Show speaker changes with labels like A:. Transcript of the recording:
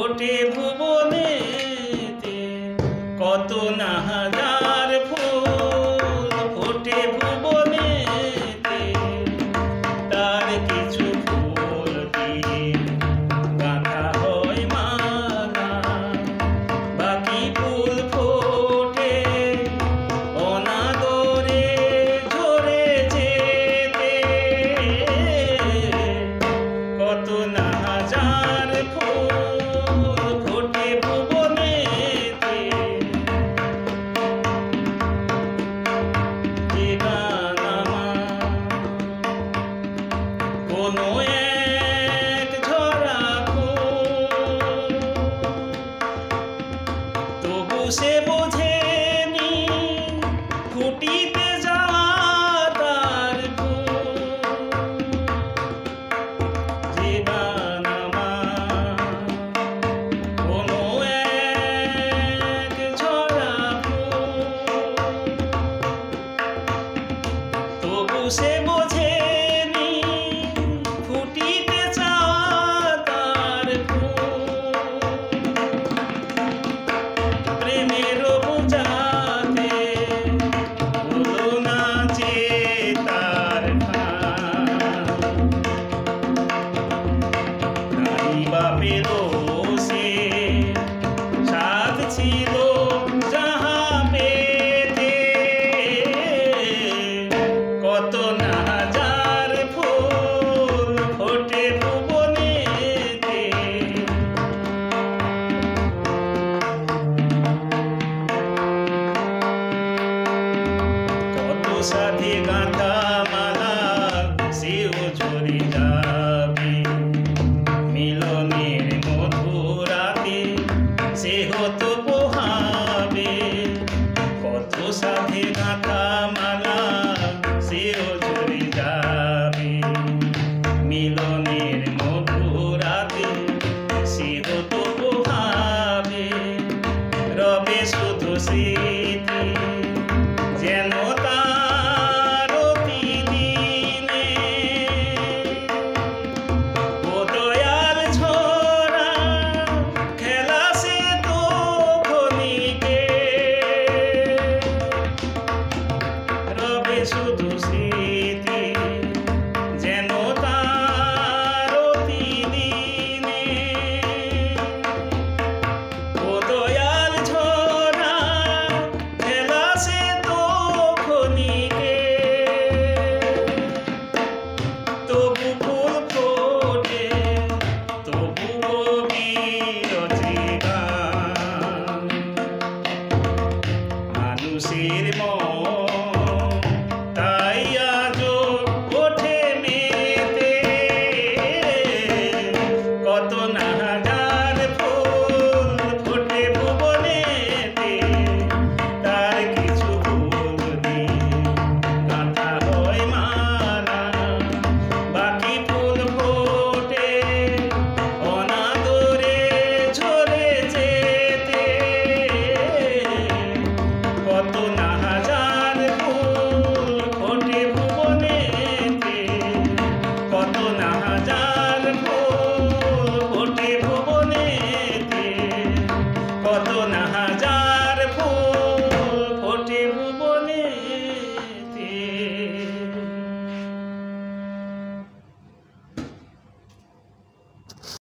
A: ফোটে ভুবনেতে কত না হাজার ফুল ফোটে ভুবনেতে তার কিছু ফুল দিয়ে গাঁথা হয় মালা বাকি ফুল ফোটে অনাদরে ঝরে যেতে কত না হাজার ফুল ফোটে ভুবনেতে যে গান আমার কোনো এক ঝরা ফুল তবু সে বোঝেনি ফুটিতে যাওয়া তার ফুল যে গান আমার কোনো এক ঝরা ফুল তবু সে বোঝেনি ফুটিতে যাওয়া তার ফুল প্রেমের বোঝাতে হলো না যে তার নারী বা পেল সে সাধ ছিল যাহা পেতে কত না হাজার ফুল ফোটে ভুবনেতে কত সাথে গাঁথা মালা সেও ঝরে যাবে মিলনের মধুরাতে সে হতো পোহাবে কত সাথে গাঁথা মালা সেও ঝরে যাবে মিলনের মধুরাতে সে হতো পোহাবে রবে শুধু স্মৃতি যেন তার অতিদিনে ও দয়াল ঝরা খেলা সে তো ক্ষণিকে রবে শুধু স্মৃতি যেন তার অতিদিনে ও দয়াল ঝরা খেলা সে তো ক্ষণিকে তবু ফুল ফোটে তবু গভীর যে গান মানুষের মন তাই আজও ওঠে মেতে কত না হাজার ফুল ফোটে ভুবনেতে তার কিছু ফুল দিয়ে গাঁথা হয় মালা বাকি ফুল ফোটে অনাদরে ঝরে যেতে কত না হাজার ফুল ফোটে ভুবনেতে কত না হাজার ফুল ফোটে ভুবনেতে কত না হাজার